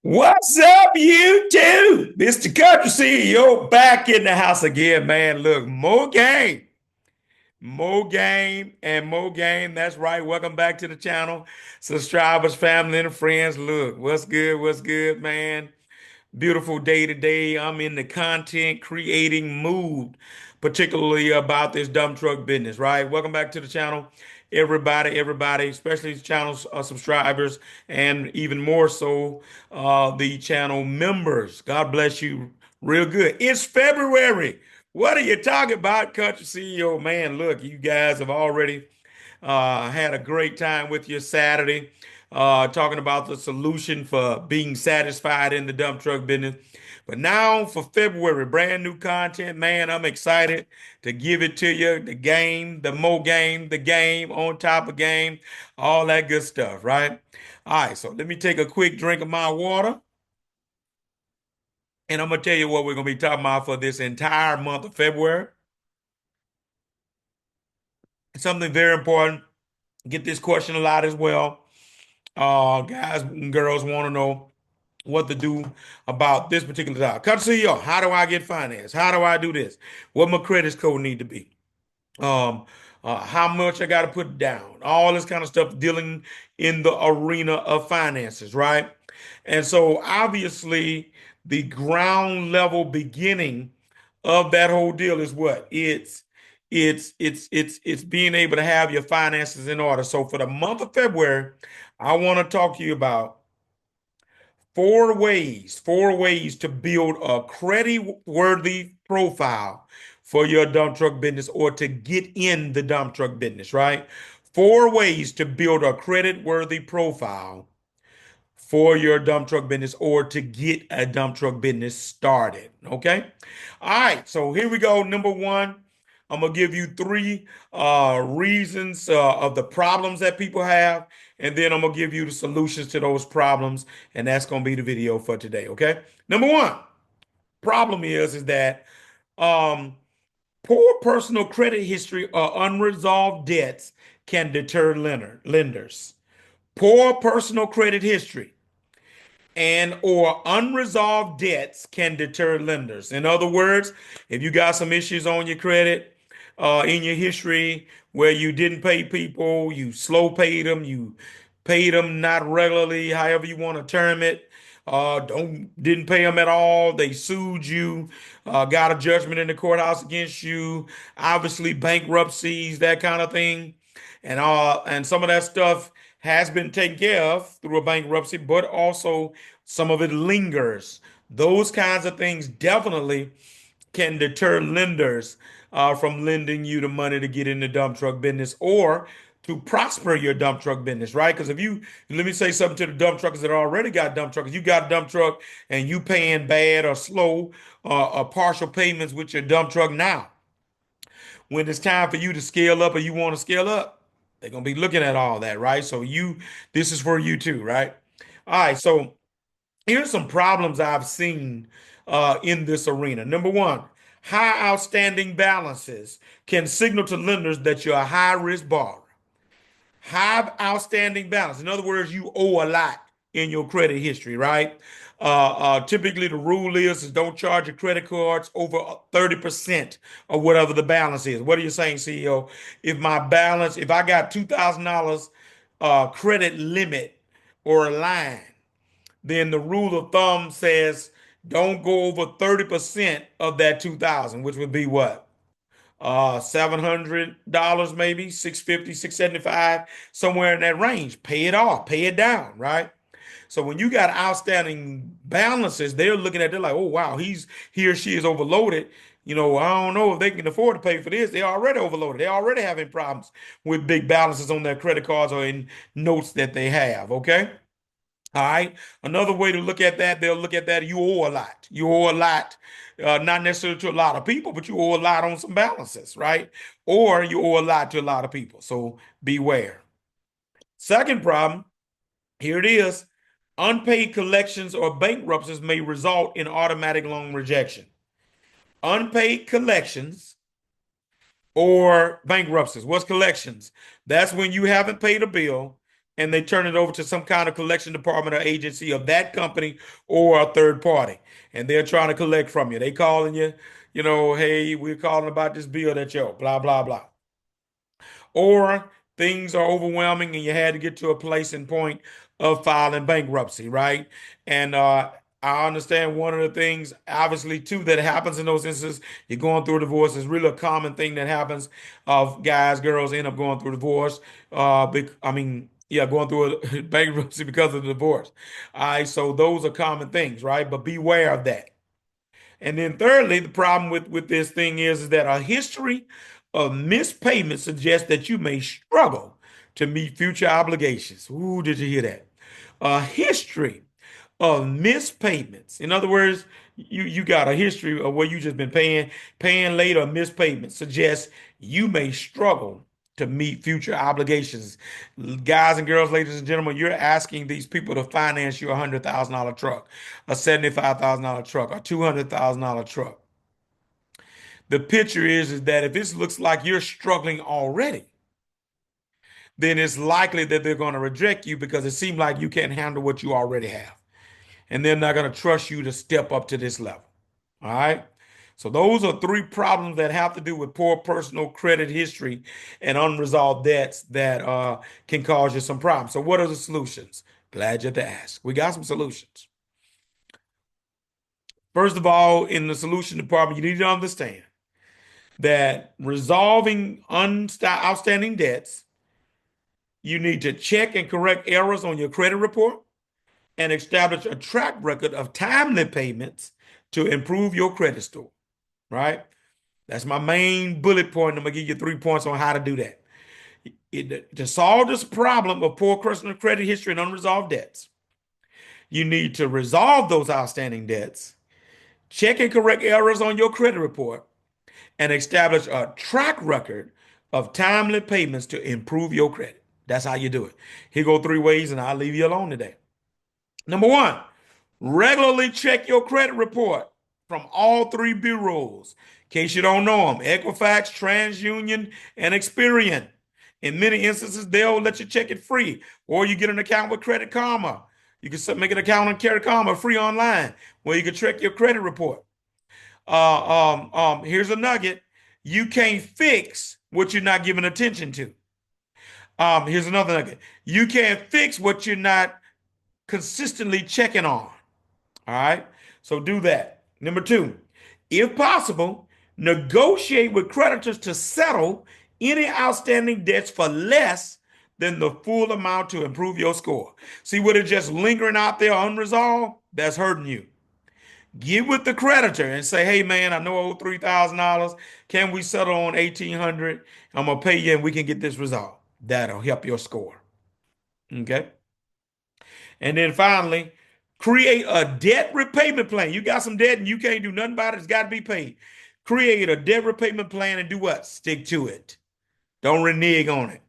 What's up, YouTube? Mr. Country CEO back in the house again, man. Look, more game, and more game. That's right. Welcome back to the channel, subscribers, family, and friends. Look, what's good? What's good, man? Beautiful day today. I'm in the content creating mood, particularly about this dump truck business, right? Welcome back to the channel, everybody, especially the channel's subscribers, and even more so, the channel members. God bless you real good. It's February. What are you talking about, Country CEO? Man, look, you guys have already had a great time with your Saturday, talking about the solution for being satisfied in the dump truck business. But now for February, brand new content, man. I'm excited to give it to you. The game, the mo game, the game on top of game, all that good stuff, right? All right, so let me take a quick drink of my water, and I'm gonna tell you what we're gonna be talking about for this entire month of February. Something very important. Get this question a lot as well. Guys and girls want to know what to do about this particular topic. Cut CEO, how do I get financed? How do I do this? What my credit score need to be? Um, how much I got to put down? All this kind of stuff dealing in the arena of finances, right? And so obviously the ground level beginning of that whole deal is what? It's being able to have your finances in order. So for the month of February, I want to talk to you about four ways to build a credit-worthy profile for your dump truck business or to get in the dump truck business, right? Four ways to build a credit-worthy profile for your dump truck business or to get a dump truck business started. Okay. All right. So here we go. Number one, I'm gonna give you three reasons of the problems that people have, and then I'm gonna give you the solutions to those problems, and that's gonna be the video for today. Okay. Number one, problem is that um, poor personal credit history or unresolved debts can deter lenders. Poor personal credit history and or unresolved debts can deter lenders. In other words, if you got some issues on your credit, in your history where you didn't pay people, you slow paid them, you paid them not regularly, however you want to term it, don't didn't pay them at all, they sued you, got a judgment in the courthouse against you, obviously bankruptcies, that kind of thing, and some of that stuff has been taken care of through a bankruptcy, but also some of it lingers. Those kinds of things definitely can deter lenders from lending you the money to get in the dump truck business or to prosper your dump truck business, right? Because if you, let me say something to the dump truckers that already got dump trucks, you got a dump truck and you paying bad or slow or partial payments with your dump truck now. When it's time for you to scale up or you want to scale up, they're gonna be looking at all that, right? So this is for you too, right? All right, so here's some problems I've seen in this arena. Number one, high outstanding balances can signal to lenders that you're a high risk borrower. High outstanding balance. In other words, you owe a lot in your credit history, right? Typically, the rule is don't charge your credit cards over 30% of whatever the balance is. What are you saying, CEO? If I got $2,000 credit limit or a line, then the rule of thumb says don't go over 30% of that 2000, which would be what? $700 maybe, 650, 675, somewhere in that range. Pay it off, pay it down, right? So when you got outstanding balances, they're like, oh wow, he or she is overloaded. I don't know if they can afford to pay for this. They're already overloaded. They're already having problems with big balances on their credit cards or in notes that they have. Okay. All right. Another way to look at that, they'll look at that. You owe a lot. You owe a lot, not necessarily to a lot of people, but you owe a lot on some balances, right? Or you owe a lot to a lot of people. So beware. Second problem, here it is. Unpaid collections or bankruptcies may result in automatic loan rejection. Unpaid collections or bankruptcies. What's collections? That's when you haven't paid a bill and they turn it over to some kind of collection department or agency of that company or a third party, and they're trying to collect from you. They calling you, hey, we're calling about this bill that you owe, blah blah blah. Or things are overwhelming and you had to get to a place and point of filing bankruptcy, right? And I understand one of the things, obviously, too, that happens in those instances, you're going through a divorce is really a common thing that happens of guys, girls end up going through divorce. Yeah, going through a bankruptcy because of the divorce. All right, so those are common things, right? But beware of that. And then thirdly, the problem with this thing is that a history of missed payments suggests that you may struggle to meet future obligations. Ooh, did you hear that? A history of missed payments. In other words, you got a history of where you just been paying late or missed payments suggests you may struggle to meet future obligations. Guys and girls, ladies and gentlemen, you're asking these people to finance you $100,000 truck, a $75,000 truck, a $200,000 truck. The picture is that if this looks like you're struggling already, then it's likely that they're going to reject you because it seems like you can't handle what you already have. And they're not going to trust you to step up to this level. All right. So those are three problems that have to do with poor personal credit history and unresolved debts that can cause you some problems. So what are the solutions? Glad you had to ask. We got some solutions. First of all, in the solution department, you need to understand that resolving outstanding debts, you need to check and correct errors on your credit report and establish a track record of timely payments to improve your credit score, right? That's my main bullet point. I'm gonna give you 3 points on how to do that. To solve this problem of poor personal credit history and unresolved debts, you need to resolve those outstanding debts, check and correct errors on your credit report, and establish a track record of timely payments to improve your credit. That's how you do it. Here go 3 ways, and I'll leave you alone today. Number one, regularly check your credit report from all three bureaus. In case you don't know them, Equifax, TransUnion, and Experian. In many instances, they'll let you check it free, or you get an account with Credit Karma. You can make an account on Credit Karma free online, where you can check your credit report. Here's a nugget: you can't fix what you're not giving attention to. Here's another nugget: you can't fix what you're not consistently checking on. All right. So do that. Number two, if possible, negotiate with creditors to settle any outstanding debts for less than the full amount to improve your score. See what is just lingering out there unresolved? That's hurting you. Get with the creditor and say, hey man, I know I owe $3,000. Can we settle on 1,800? I'm gonna pay you and we can get this resolved. That'll help your score. Okay. And then finally, create a debt repayment plan. You got some debt and you can't do nothing about it. It's got to be paid. Create a debt repayment plan and do what? Stick to it. Don't renege on it.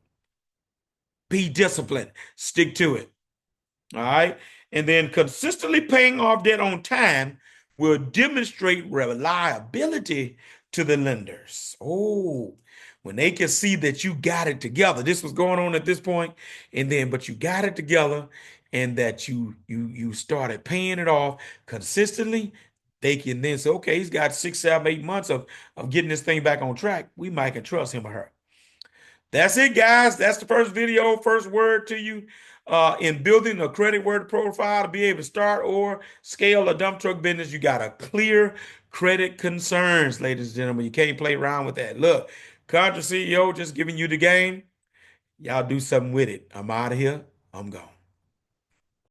Be disciplined. Stick to it. All right. And then consistently paying off debt on time will demonstrate reliability to the lenders. Oh, when they can see that you got it together. This was going on at this point, and then but you got it together, and that you started paying it off consistently. They can then say, okay, he's got 6, 7, 8 months of getting this thing back on track. We might can trust him or her. That's it, guys. That's the first video, first word to you in building a credit word profile to be able to start or scale a dump truck business. You got to clear credit concerns, ladies and gentlemen. You can't play around with that. Look, Contra CEO just giving you the game. Y'all do something with it. I'm out of here. I'm gone.